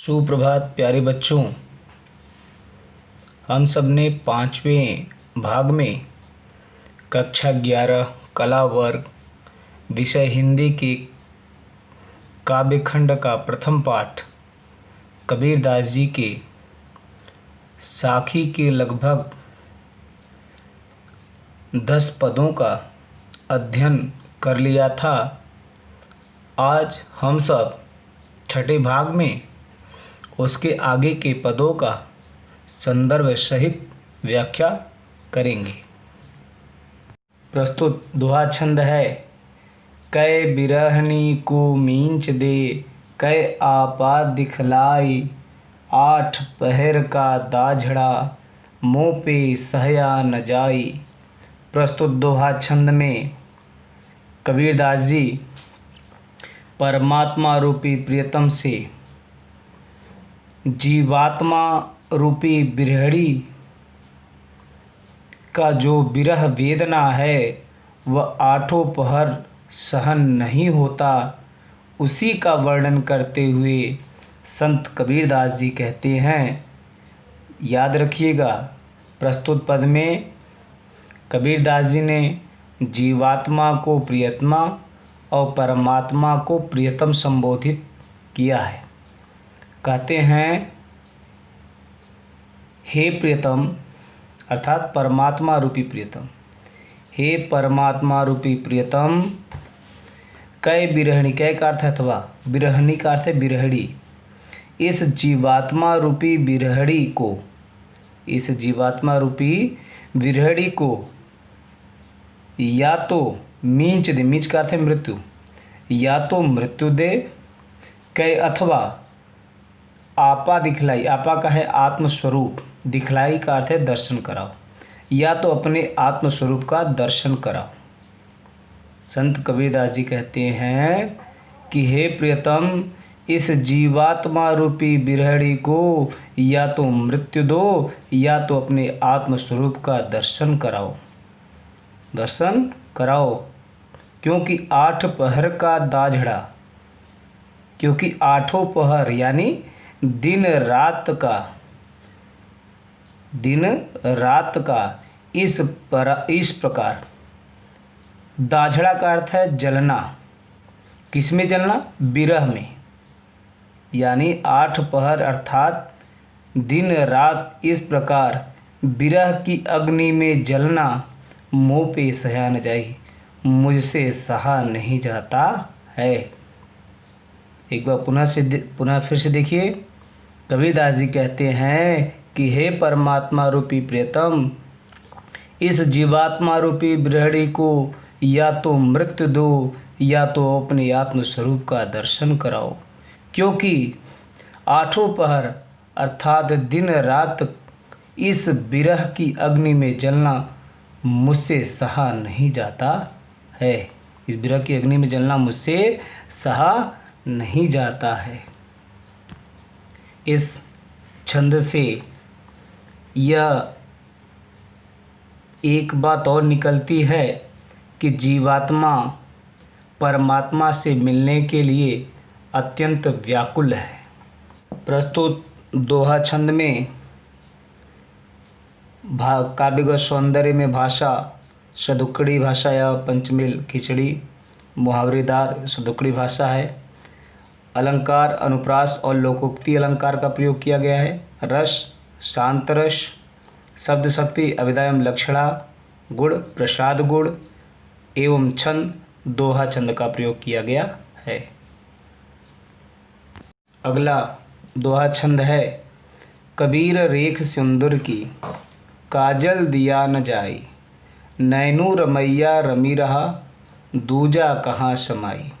सुप्रभात प्यारे बच्चों। हम सब ने 5वें भाग में कक्षा 11 कला वर्ग विषय हिंदी के काव्यखंड का प्रथम पाठ कबीरदास जी के साखी के लगभग 10 पदों का अध्ययन कर लिया था। आज हम सब छठे भाग में उसके आगे के पदों का संदर्भ सहित व्याख्या करेंगे। प्रस्तुत दोहा छंद है। कै बिरहनी को मींच दे, कै आपा दिखलाई, 8 पहर का दाझड़ा, मुँह पे सहया न जाई। प्रस्तुत दोहा छंद में कबीरदास जी परमात्मा रूपी प्रियतम से जीवात्मा रूपी बिरहड़ी का जो विरह वेदना है वह 8 पहर सहन नहीं होता, उसी का वर्णन करते हुए संत कबीरदास जी कहते हैं। याद रखिएगा, प्रस्तुत पद में कबीरदास जी ने जीवात्मा को प्रियतमा और परमात्मा को प्रियतम संबोधित किया है। कहते हैं, हे प्रियतम अर्थात परमात्मा रूपी प्रियतम, हे परमात्मा रूपी प्रियतम, कै बिरहणी, कै का अर्थ है अथवा, बिरहणी का अर्थ है बिरहड़ी। इस जीवात्मा रूपी बिरहड़ी को, इस जीवात्मा रूपी बिरहड़ी को या तो मींच दे, मींच का अर्थ है मृत्यु, या तो मृत्यु दे, कै अथवा आपा दिखलाई, आपा का है आत्मस्वरूप, दिखलाई का अर्थ है दर्शन कराओ, या तो अपने आत्मस्वरूप का दर्शन कराओ। संत कबीरदास जी कहते हैं कि हे प्रियतम, इस जीवात्मा रूपी बिरहड़ी को या तो मृत्यु दो या तो अपने आत्मस्वरूप का दर्शन कराओ, दर्शन कराओ। क्योंकि 8 पहर का दाझड़ा, क्योंकि 8 पहर यानी दिन रात का इस प्रकार, दाझड़ा का अर्थ है जलना, किसमें जलना? विरह में। यानी 8 पहर अर्थात दिन रात इस प्रकार विरह की अग्नि में जलना, मुँह पे सहा न जाई, मुझसे सहा नहीं जाता है। एक बार पुनः फिर से देखिए। कबीरदास जी कहते हैं कि हे परमात्मा रूपी प्रियतम, इस जीवात्मा रूपी बिरहड़ी को या तो मृत्यु दो या तो अपने आत्मस्वरूप का दर्शन कराओ। क्योंकि 8 पहर अर्थात दिन रात इस विरह की अग्नि में जलना मुझसे सहा नहीं जाता है, इस विरह की अग्नि में जलना मुझसे सहा नहीं जाता है। इस छंद से यह एक बात और निकलती है कि जीवात्मा परमात्मा से मिलने के लिए अत्यंत व्याकुल है। प्रस्तुत दोहा छंद में काव्यगत सौंदर्य में भाषा सदुक्कड़ी भाषा या पंचमेल खिचड़ी मुहावरेदार सदुक्कड़ी भाषा है। अलंकार अनुप्रास और लोकोक्ति अलंकार का प्रयोग किया गया है। रस शांत रस, शब्द शक्ति अभिधायम लक्षणा, गुण प्रसाद गुण एवं छंद दोहा छंद का प्रयोग किया गया है। अगला दोहा छंद है। कबीर रेख सिंदूर की, काजल दिया न जाई, नैनू रमैया रमी रहा, दूजा कहाँ समाई।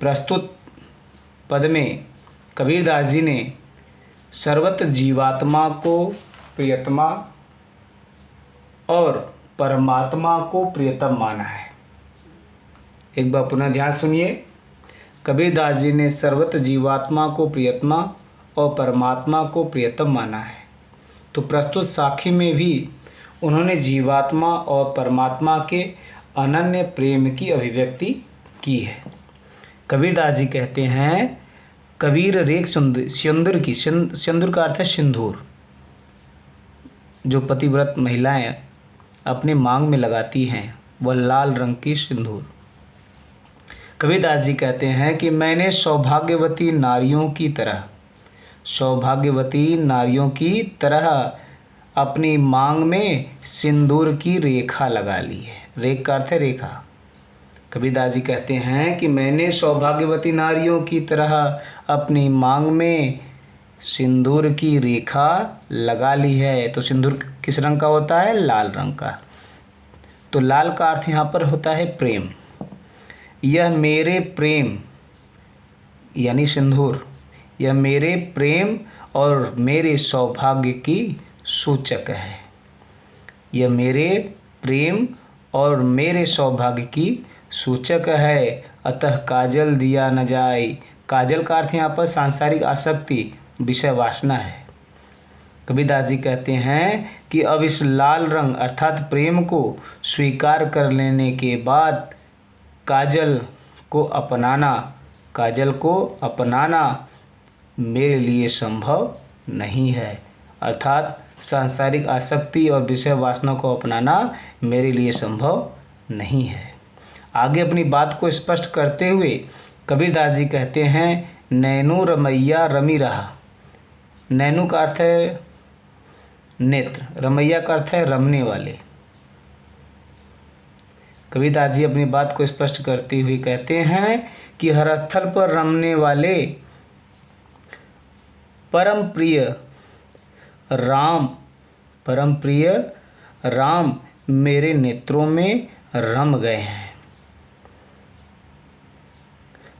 प्रस्तुत पद में कबीरदास जी ने सर्वत्र जीवात्मा को प्रियतमा और परमात्मा को प्रियतम माना है। एक बार पुनः ध्यान सुनिए। कबीरदास जी ने सर्वत्र जीवात्मा को प्रियतमा और परमात्मा को प्रियतम माना है, तो प्रस्तुत साखी में भी उन्होंने जीवात्मा और परमात्मा के अनन्य प्रेम की अभिव्यक्ति की है। कबीरदास जी कहते हैं, कबीर रेख सिंदूर की, सिंदूर का अर्थ है सिंदूर, जो पतिव्रत महिलाएं अपने मांग में लगाती हैं, वह लाल रंग की सिंदूर। कबीरदास जी कहते हैं कि मैंने सौभाग्यवती नारियों की तरह, सौभाग्यवती नारियों की तरह अपनी मांग में सिंदूर की रेखा लगा ली है। रेख का अर्थ है रेखा। कबीरदास जी कहते हैं कि मैंने सौभाग्यवती नारियों की तरह अपनी मांग में सिंदूर की रेखा लगा ली है। तो सिंदूर किस रंग का होता है? लाल रंग का। तो लाल का अर्थ यहाँ पर होता है प्रेम। यह मेरे प्रेम यानी सिंदूर, यह मेरे प्रेम और मेरे सौभाग्य की सूचक है। यह मेरे प्रेम और मेरे सौभाग्य की सूचक है। अतः काजल दिया न जाए। काजल का अर्थ यहाँ पर सांसारिक आसक्ति, विषय वासना है। कबीरदास जी कहते हैं कि अब इस लाल रंग अर्थात प्रेम को स्वीकार कर लेने के बाद काजल को अपनाना मेरे लिए संभव नहीं है। अर्थात सांसारिक आसक्ति और विषय वासना को अपनाना मेरे लिए संभव नहीं है। आगे अपनी बात को स्पष्ट करते हुए कबीरदास जी कहते हैं, नैनो रमैया रमी रहा। नैनो का अर्थ है नेत्र, रमैया का अर्थ है रमने वाले। कबीरदास जी अपनी बात को स्पष्ट करते हुए कहते हैं कि हर स्थल पर रमने वाले परम प्रिय राम मेरे नेत्रों में रम गए हैं।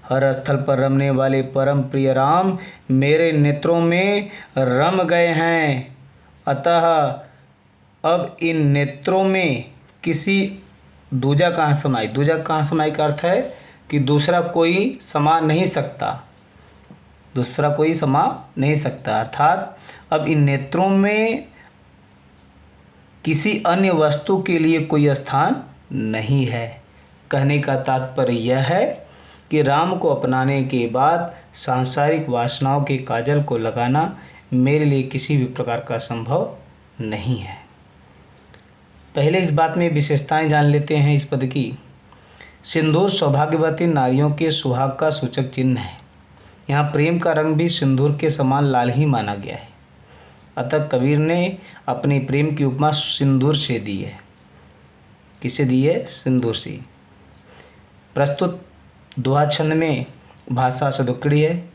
हर स्थल पर रमने वाले परम प्रिय राम मेरे नेत्रों में रम गए हैं। अतः अब इन नेत्रों में किसी दूजा कहाँ समाई। दूजा कहाँ समाई का अर्थ है कि दूसरा कोई समा नहीं सकता, दूसरा कोई समा नहीं सकता। अर्थात अब इन नेत्रों में किसी अन्य वस्तु के लिए कोई स्थान नहीं है। कहने का तात्पर्य यह है कि राम को अपनाने के बाद सांसारिक वासनाओं के काजल को लगाना मेरे लिए किसी भी प्रकार का संभव नहीं है। पहले इस बात में विशेषताएं जान लेते हैं इस पद की। सिंदूर सौभाग्यवती नारियों के सुहाग का सूचक चिन्ह है। यहाँ प्रेम का रंग भी सिंदूर के समान लाल ही माना गया है। अतः कबीर ने अपने प्रेम की उपमा सिंदूर से दी है। किसे दी है? सिंदूर से। प्रस्तुत दोहा छंद में भाषा सदुक्कड़ी है।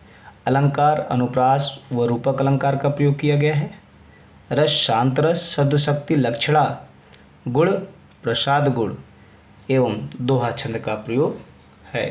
अलंकार अनुप्रास व रूपक अलंकार का प्रयोग किया गया है। रस शांत रस, शब्द शक्ति लक्षणा, गुण प्रसाद गुण एवं दोहा छंद का प्रयोग है।